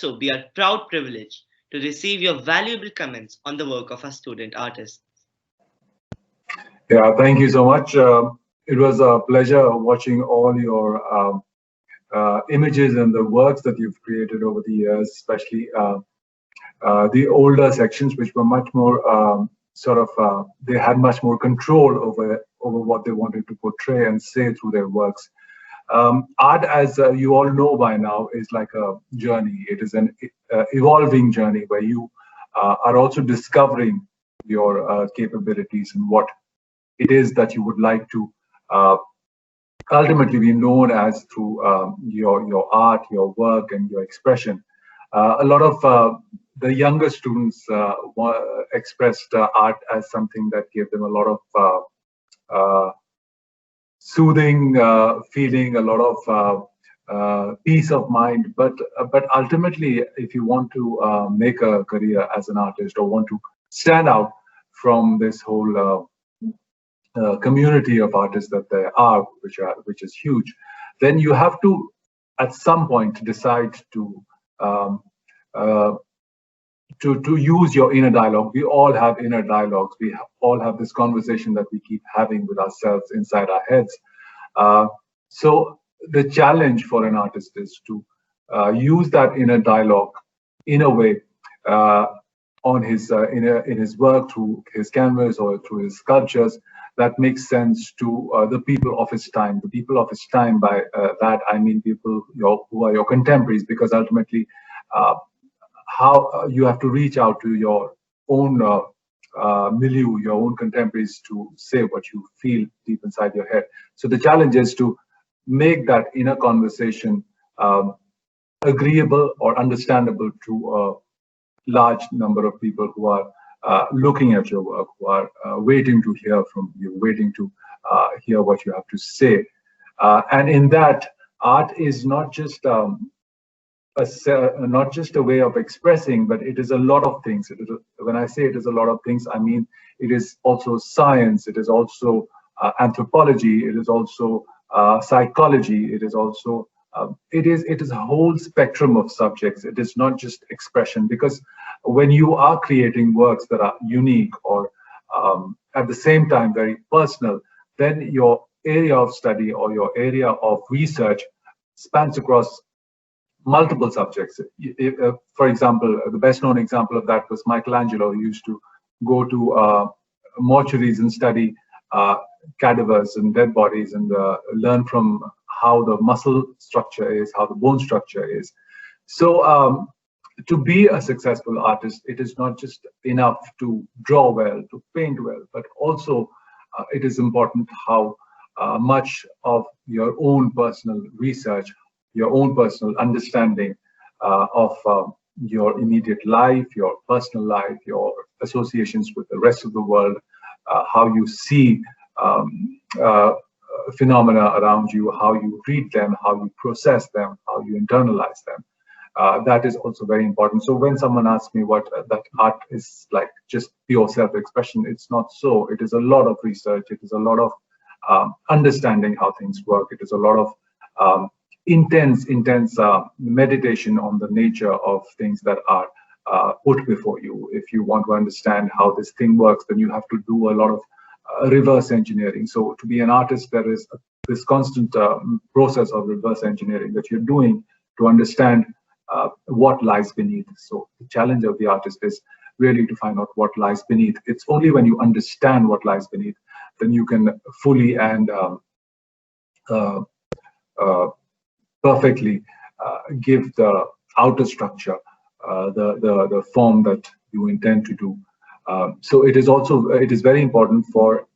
also be our proud privilege to receive your valuable comments on the work of our student artists. Yeah, thank you so much. It was a pleasure watching all your images and the works that you've created over the years, especially the older sections, which were much more they had much more control over what they wanted to portray and say through their works. Art, as you all know by now, is like a journey. It is an evolving journey where you are also discovering your capabilities and what it is that you would like to ultimately be known as through your art, your work, and your expression. A lot of the younger students expressed art as something that gave them a lot of soothing feeling, a lot of peace of mind. But ultimately, if you want to make a career as an artist or want to stand out from this whole community of artists that there are, which is huge, then you have to, at some point, decide to use your inner dialogue. We all have inner dialogues. We all have this conversation that we keep having with ourselves inside our heads. So the challenge for an artist is to use that inner dialogue in a way on his in his work, through his canvas or through his sculptures, that makes sense to the people of his time. The people of his time, by that I mean people who are your contemporaries, because ultimately how you have to reach out to your own milieu, your own contemporaries, to say what you feel deep inside your head. So the challenge is to make that inner conversation agreeable or understandable to a large number of people who are looking at your work, who are waiting to hear from you, waiting to hear what you have to say. And in that, art is not just not just a way of expressing, but it is a lot of things. When I say it is a lot of things, I mean it is also science, it is also anthropology, it is also psychology, it is also it is a whole spectrum of subjects. It is not just expression, because when you are creating works that are unique or at the same time very personal, then your area of study or your area of research spans across multiple subjects. For example, the best known example of that was Michelangelo, who used to go to mortuaries and study cadavers and dead bodies and learn from how the muscle structure is, how the bone structure is. So to be a successful artist, it is not just enough to draw well, to paint well, but also it is important how much of your own personal research, your own personal understanding of your immediate life, your personal life, your associations with the rest of the world, how you see phenomena around you, how you read them, how you process them, how you internalize them. That is also very important. So when someone asks me what that art is like, just pure self-expression, it's not so. It is a lot of research. It is a lot of understanding how things work. It is a lot of intense meditation on the nature of things that are put before you. If you want to understand how this thing works, then you have to do a lot of reverse engineering. So to be an artist, there is this constant process of reverse engineering that you're doing to understand what lies beneath. So the challenge of the artist is really to find out what lies beneath. It's only when you understand what lies beneath, then you can fully and perfectly give the outer structure the form that you intend to do. So it is very important for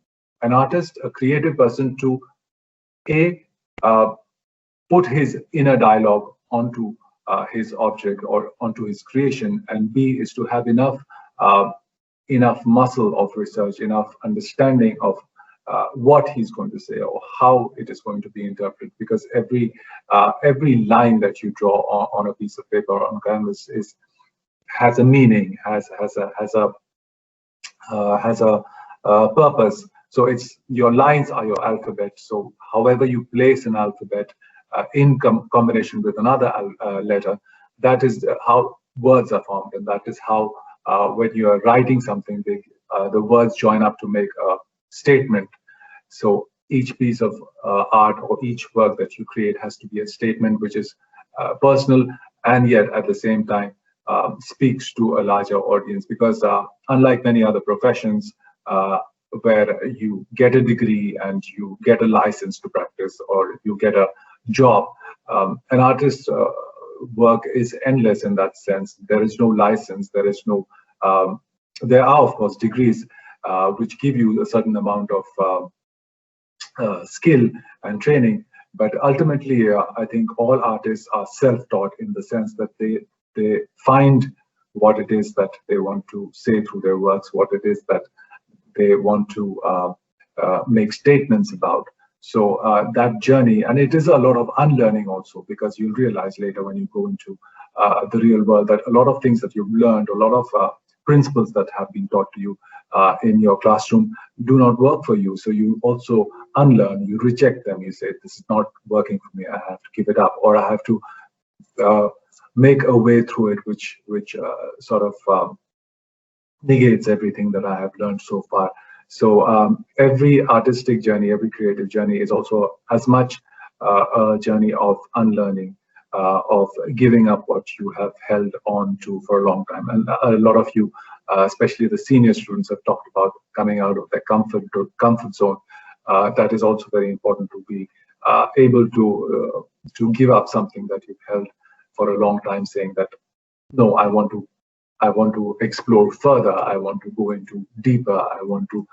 an artist, a creative person, to put his inner dialogue onto his object or onto his creation, and B is to have enough muscle of research, enough understanding of what he's going to say or how it is going to be interpreted, because every line that you draw on a piece of paper or on canvas has a meaning, has a purpose. So it's your lines are your alphabet. So however you place an alphabet in combination with another letter, that is how words are formed, and that is how when you are writing something big, the words join up to make a statement. So each piece of art or each work that you create has to be a statement which is personal, and yet at the same time speaks to a larger audience. Because unlike many other professions, where you get a degree and you get a license to practice, or you get a job, an artist's work is endless in that sense. There is no license, there is no, there are of course degrees which give you a certain amount of skill and training, but ultimately I think all artists are self-taught, in the sense that they find what it is that they want to say through their works, what it is that they want to make statements about. So that journey, and it is a lot of unlearning also, because you'll realize later when you go into the real world that a lot of things that you've learned, a lot of principles that have been taught to you in your classroom do not work for you. So you also unlearn, you reject them, you say, this is not working for me, I have to give it up, or I have to make a way through it, which sort of negates everything that I have learned so far. So every artistic journey, every creative journey is also as much a journey of unlearning, of giving up what you have held on to for a long time. And a lot of you, especially the senior students, have talked about coming out of their comfort zone. That is also very important, to be able to give up something that you've held for a long time, saying that no, I want to explore further, I want to go into deeper, I want to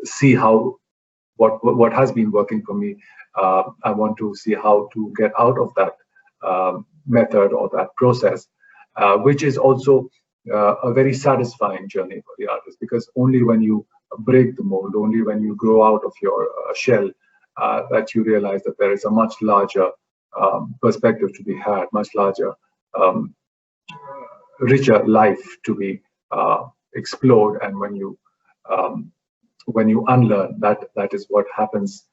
see how what has been working for me. I want to see how to get out of that method or that process, which is also a very satisfying journey for the artist, because only when you break the mold, only when you grow out of your shell, that you realize that there is a much larger perspective to be had, much larger, richer life to be explored. And when you unlearn, that is what happens.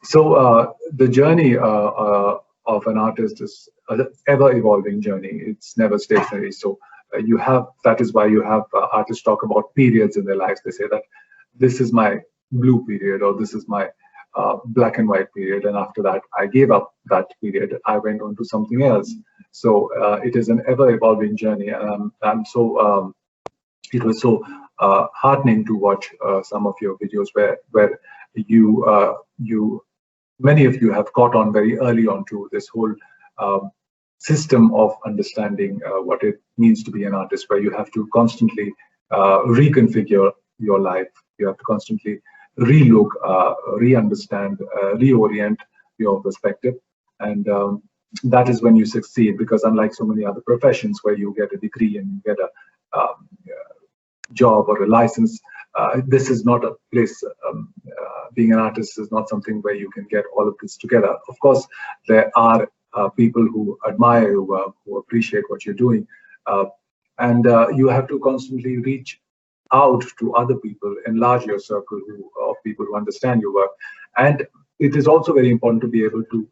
So the journey of an artist is an ever-evolving journey. It's never stationary. So that is why you have artists talk about periods in their lives. They say that this is my blue period, or this is my black and white period, and after that I gave up that period, I went on to something else. So it is an ever-evolving journey, and so it was so heartening to watch some of your videos where you many of you have caught on very early on to this whole system of understanding what it means to be an artist, where you have to constantly reconfigure your life, you have to constantly relook, re-understand, reorient your perspective, and that is when you succeed. Because unlike so many other professions where you get a degree and you get a job or a license, this is not a place, being an artist is not something where you can get all of this together. Of course, there are people who admire your work, who appreciate what you're doing, and you have to constantly reach out to other people, enlarge your circle of people who understand your work. And it is also very important to be able to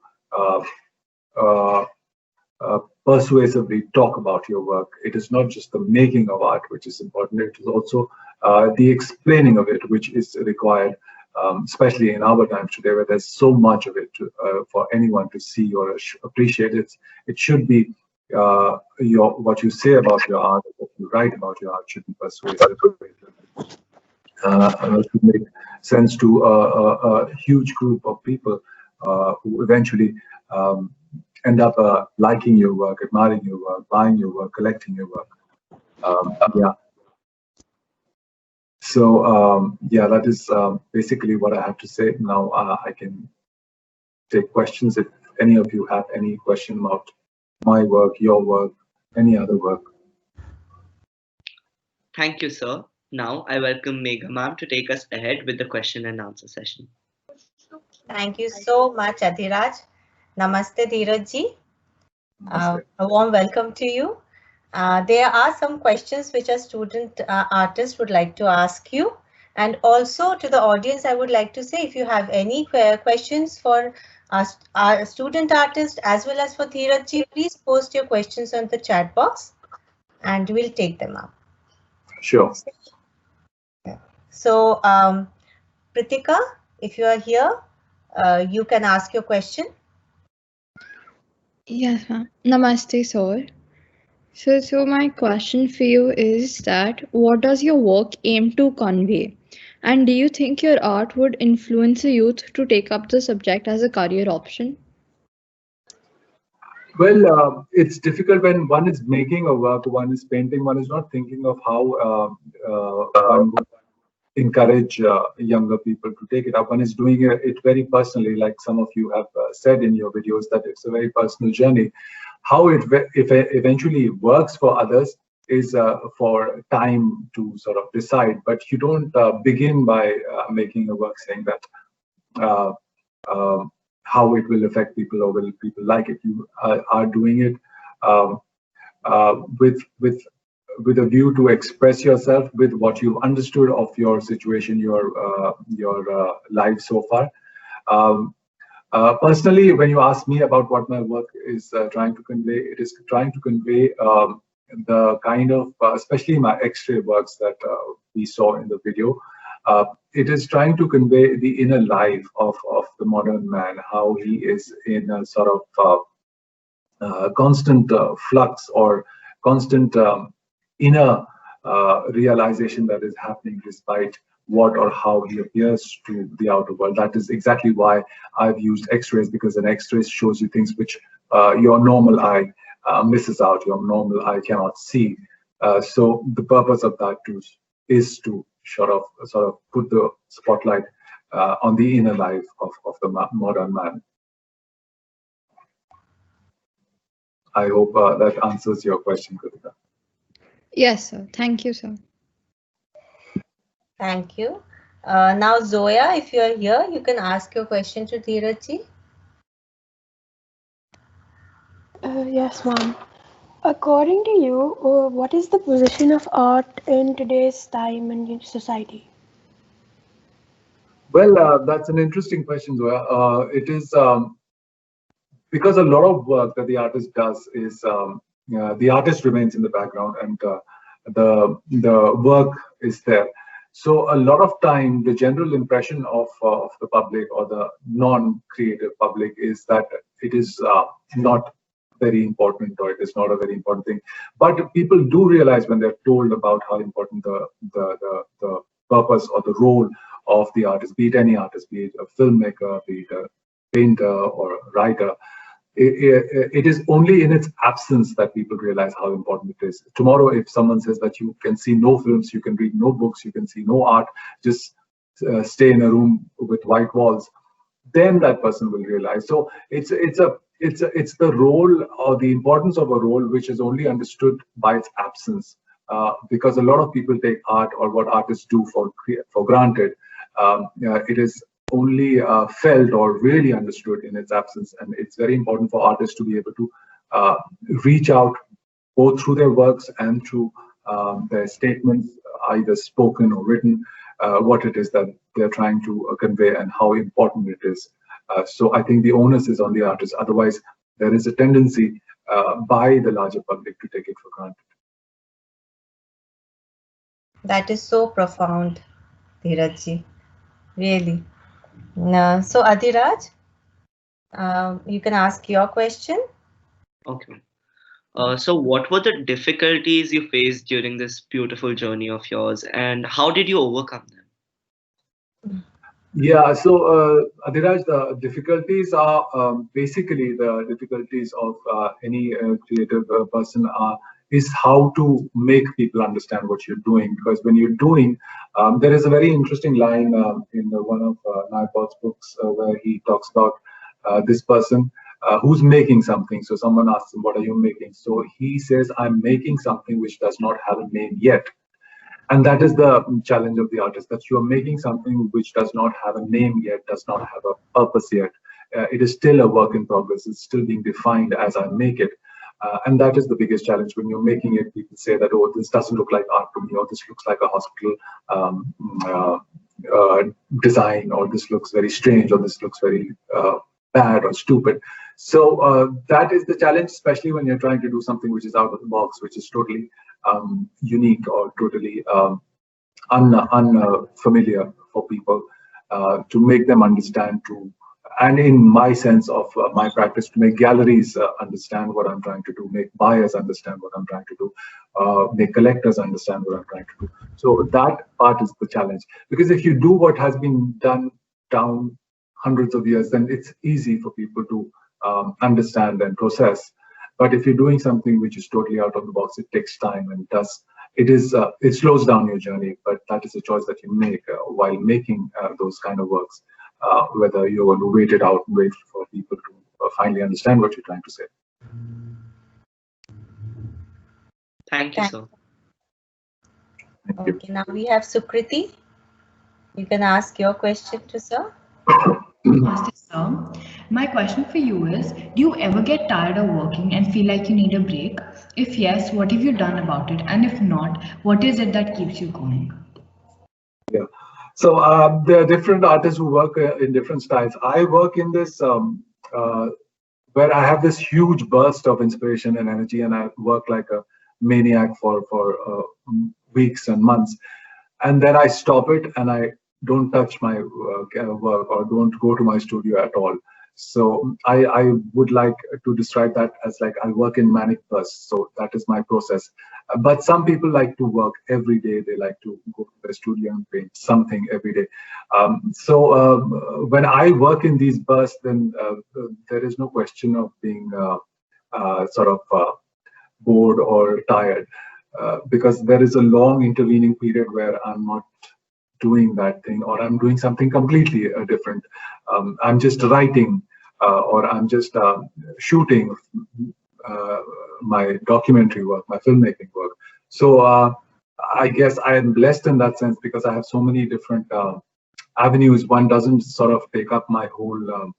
persuasively talk about your work. It is not just the making of art which is important, it is also the explaining of it which is required, especially in our times today, where there's so much of it for anyone to see or appreciate. It should be what you say about your art, what you write about your art should be persuasive, to make sense to a huge group of people who eventually end up liking your work, admiring your work, buying your work, collecting your work. Yeah. So yeah, that is basically what I have to say. Now I can take questions if any of you have any question about my work, your work, any other work. Thank you, sir. Now I welcome Megha ma'am to take us ahead with the question and answer session. Thank you so much, Dhiraj. Namaste, Dhiraj ji. A warm welcome to you. There are some questions which a student artist would like to ask you. And also to the audience, I would like to say, if you have any questions for Our student artist as well as for Dhiraj ji, please post your questions on the chat box and we'll take them up. Sure. So, Pritika, if you are here, you can ask your question. Yes, ma'am. Namaste, sir. So my question for you is that what does your work aim to convey? And do you think your art would influence the youth to take up the subject as a career option? Well, it's difficult when one is making a work, one is painting, one is not thinking of how one would encourage younger people to take it up. One is doing it very personally, like some of you have said in your videos, that it's a very personal journey. How it if it eventually works for others is for time to sort of decide. But you don't begin by making a work saying that uh, how it will affect people or will people like it. You are doing it um, with a view to express yourself with what you've understood of your situation, your life so far. Personally, when you ask me about what my work is trying to convey, it is trying to convey the kind of, especially my X-ray works that we saw in the video. It is trying to convey the inner life of the modern man, how he is in a sort of constant flux or constant inner realization that is happening despite what or how he appears to the outer world. That is exactly why I've used X-rays, because an X-ray shows you things which your normal eye misses out, your normal eye cannot see. So the purpose of that too is to sort of put the spotlight on the inner life of the modern man. I hope that answers your question, Kritika. Yes, sir. Thank you, sir. Thank you. Now, Zoya, if you are here, you can ask your question to Dhiraj ji. Yes, ma'am. According to you, what is the position of art in today's time and in society? Well, that's an interesting question, Zoya. It is because a lot of work that the artist does is the artist remains in the background and the work is there. So a lot of time, the general impression of the public or the non-creative public is that it is not very important, or it is not a very important thing. But people do realize when they're told about how important the purpose or the role of the artist, be it any artist, be it a filmmaker, be it a painter or a writer. It is only in its absence that people realize how important it is. Tomorrow, if someone says that you can see no films, you can read no books, you can see no art, just stay in a room with white walls, then that person will realize. So it's the role or the importance of a role which is only understood by its absence, because a lot of people take art or what artists do for granted. It is only felt or really understood in its absence, and it's very important for artists to be able to reach out both through their works and through their statements, either spoken or written, what it is that they're trying to convey and how important it is. So I think the onus is on the artist. Otherwise, there is a tendency by the larger public to take it for granted. That is so profound, Dhiraj ji. Really. So, Adhiraj, you can ask your question. Okay. So what were the difficulties you faced during this beautiful journey of yours, and how did you overcome them? Yeah, so Adhiraj, the difficulties are basically the difficulties of any creative person is how to make people understand what you're doing. Because when you're doing, there is a very interesting line in one of Naipaul's books where he talks about this person who's making something. So someone asks him, what are you making? So he says, I'm making something which does not have a name yet. And that is the challenge of the artist, that you are making something which does not have a name yet, does not have a purpose yet. It is still a work in progress. It's still being defined as I make it. And that is the biggest challenge. When you're making it, people say that, oh, this doesn't look like art to me, or this looks like a hospital design, or this looks very strange, or this looks very bad or stupid. So that is the challenge, especially when you're trying to do something which is out of the box, which is totally unique or totally unfamiliar for people, to make them understand, and in my sense of my practice, to make galleries understand what I'm trying to do, make buyers understand what I'm trying to do, make collectors understand what I'm trying to do. So that part is the challenge, because if you do what has been done down hundreds of years, then it's easy for people to understand and process. But if you're doing something which is totally out of the box, it takes time, and it slows down your journey. But that is a choice that you make while making those kind of works, whether you want to wait it out and wait for people to finally understand what you're trying to say. Thank you, sir. Thank you. Okay, now we have Sukriti. You can ask your question to sir. Namaste, sir. My question for you is, do you ever get tired of working and feel like you need a break? If yes, what have you done about it? And if not, what is it that keeps you going? Yeah. So there are different artists who work in different styles. I work in this where I have this huge burst of inspiration and energy, and I work like a maniac for weeks and months, and then I stop it and I don't touch my work or don't go to my studio at all. So I would like to describe that as like I work in manic bursts. So that is my process. But some people like to work every day. They like to go to the studio and paint something every day. When I work in these bursts, then there is no question of being bored or tired, because there is a long intervening period where I'm not doing that thing, or I'm doing something completely different. I'm just writing, or I'm just shooting my documentary work, my filmmaking work. So I guess I am blessed in that sense, because I have so many different avenues. One doesn't sort of take up my whole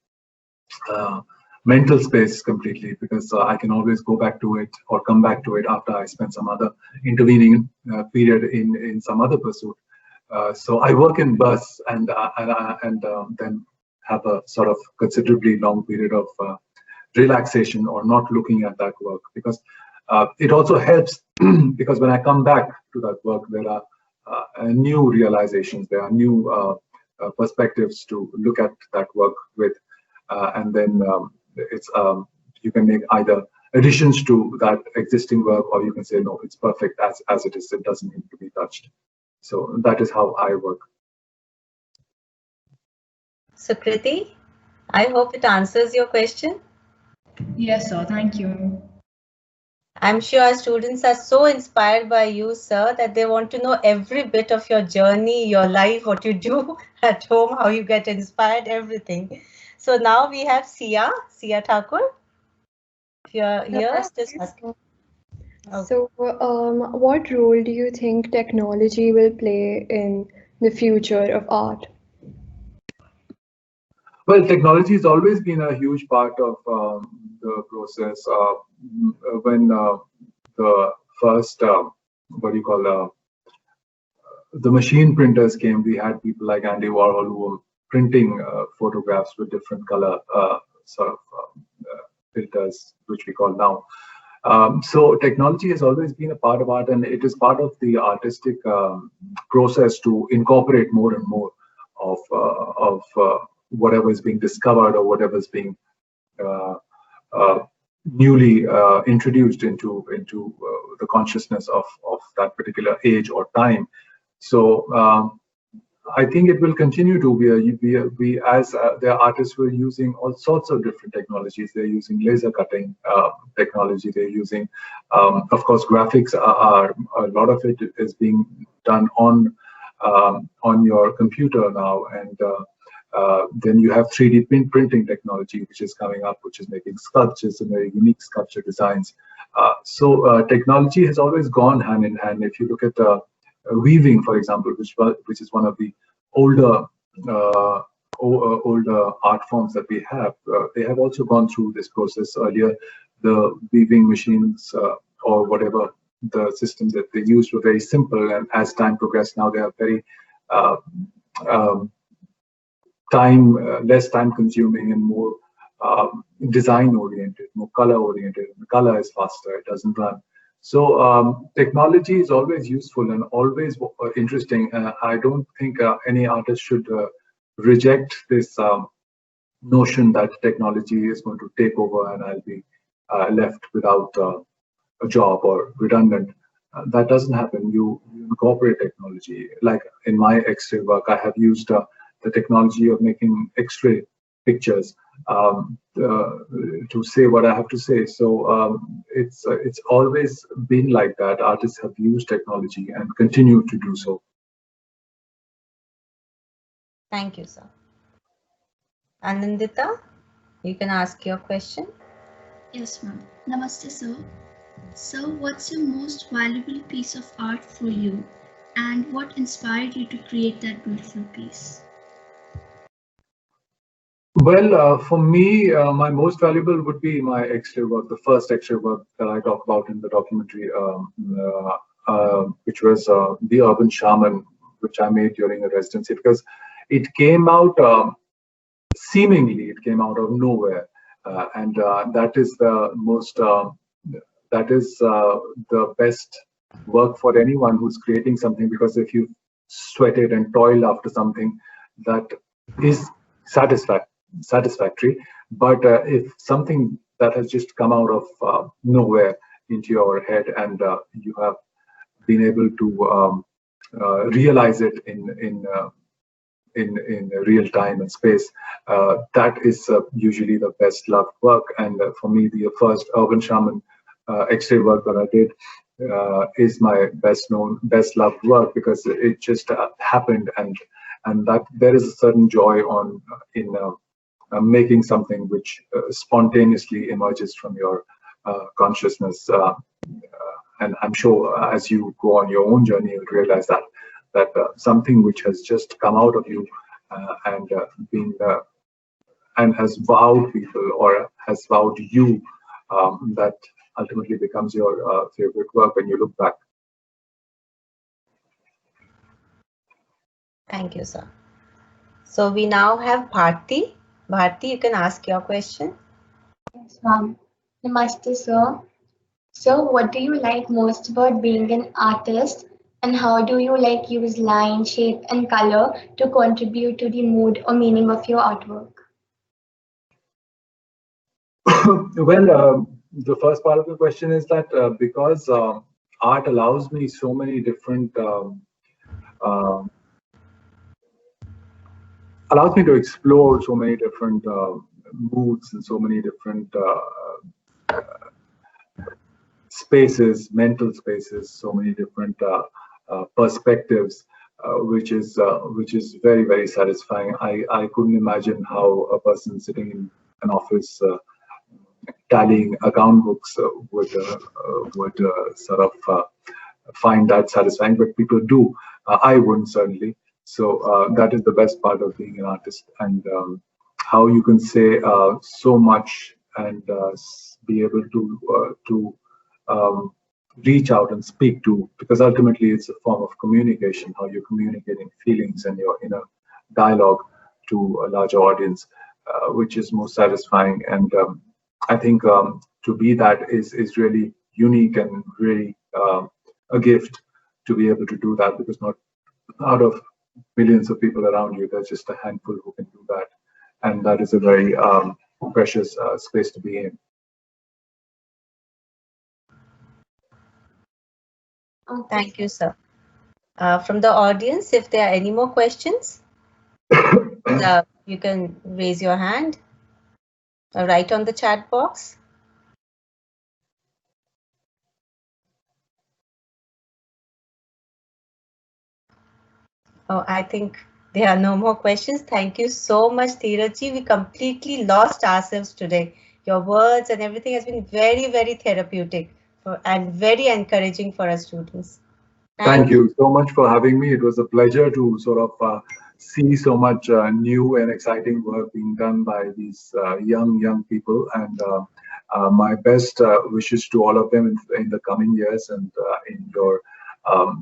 mental space completely, because I can always go back to it or come back to it after I spend some other intervening period in some other pursuit. So I work in bursts, and then have a sort of considerably long period of relaxation or not looking at that work, because it also helps because when I come back to that work, there are new realizations, there are new perspectives to look at that work with, and then you can make either additions to that existing work, or you can say no, it's perfect as it is, it doesn't need to be touched. So that is how I work. Sukriti, I hope it answers your question. Yes, sir. Thank you. I'm sure our students are so inspired by you, sir, that they want to know every bit of your journey, your life, what you do at home, how you get inspired, everything. So now we have Sia Thakur. If you're here, just ask. Okay. So, what role do you think technology will play in the future of art? Well, technology has always been a huge part of the process. When the first, the machine printers came, we had people like Andy Warhol who were printing photographs with different color filters, which we call now. So technology has always been a part of art, and it is part of the artistic process to incorporate more and more of whatever is being discovered or whatever is being newly introduced into the consciousness of that particular age or time. So I think it will continue to be as the artists were using all sorts of different technologies. They're using laser cutting technology. They're using, of course, graphics are a lot of it is being done on your computer now, and then you have 3D printing technology, which is coming up, which is making sculptures and very unique sculpture designs. So technology has always gone hand in hand. If you look at weaving, for example, which is one of the older art forms that we have, they have also gone through this process earlier. The weaving machines or whatever the systems that they used were very simple, and as time progressed, now they are very less time consuming and more design oriented, more color oriented. The color is faster; it doesn't run. So technology is always useful and always interesting. I don't think any artist should reject this notion that technology is going to take over and I'll be left without a job or redundant. That doesn't happen. You incorporate technology. Like in my X-ray work, I have used the technology of making X-ray pictures to say what I have to say. So it's always been like that. Artists have used technology and continue to do so. Thank you, sir. Anandita, you can ask your question. Yes, ma'am. Namaste, sir. So, what's your most valuable piece of art for you, and what inspired you to create that beautiful piece? Well, for me, my most valuable would be my X-ray work, the first X-ray work that I talk about in the documentary, which was The Urban Shaman, which I made during a residency, because it came out, seemingly, it came out of nowhere. And that is the most, that is the best work for anyone who's creating something, because if you sweated and toiled after something, that is satisfactory. But if something that has just come out of nowhere into your head and you have been able to realize it in real time and space, that is usually the best loved work. And for me, the first Urban Shaman X-ray work that I did is my best known, best loved work, because it just happened, and that there is a certain joy in making something which spontaneously emerges from your consciousness. And I'm sure as you go on your own journey, you'll realize that something which has just come out of you and been and has wowed people or has wowed you, that ultimately becomes your favorite work when you look back. Thank you, sir. So we now have Bharti. Bharti, you can ask your question. Yes, ma'am. Namaste, sir. So, what do you like most about being an artist, and how do you use line, shape, and color to contribute to the mood or meaning of your artwork? Well, the first part of the question is that because art allows me so many different allows me to explore so many different moods and so many different spaces, mental spaces, so many different perspectives, which is very, very satisfying. I couldn't imagine how a person sitting in an office tallying account books would sort of find that satisfying, but people do. I wouldn't, certainly. So that is the best part of being an artist, and how you can say so much and be able to reach out and speak to, because ultimately it's a form of communication, how you're communicating feelings and your inner dialogue to a larger audience, which is most satisfying. And I think to be that is really unique and really a gift to be able to do that, because not out of millions of people around you, there's just a handful who can do that, and that is a very precious space to be in. Thank you, sir. From the audience, if there are any more questions, you can raise your hand or write on the chat box. Oh, I think there are no more questions. Thank you so much, Dhiraj. We completely lost ourselves today. Your words and everything has been very, very therapeutic and very encouraging for our students. Thank you so much for having me. It was a pleasure to sort of see so much new and exciting work being done by these young people, and my best wishes to all of them in the coming years and in your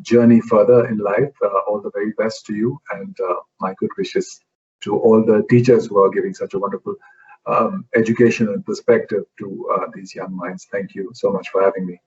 journey further in life. All the very best to you, and my good wishes to all the teachers who are giving such a wonderful education and perspective to these young minds. Thank you so much for having me.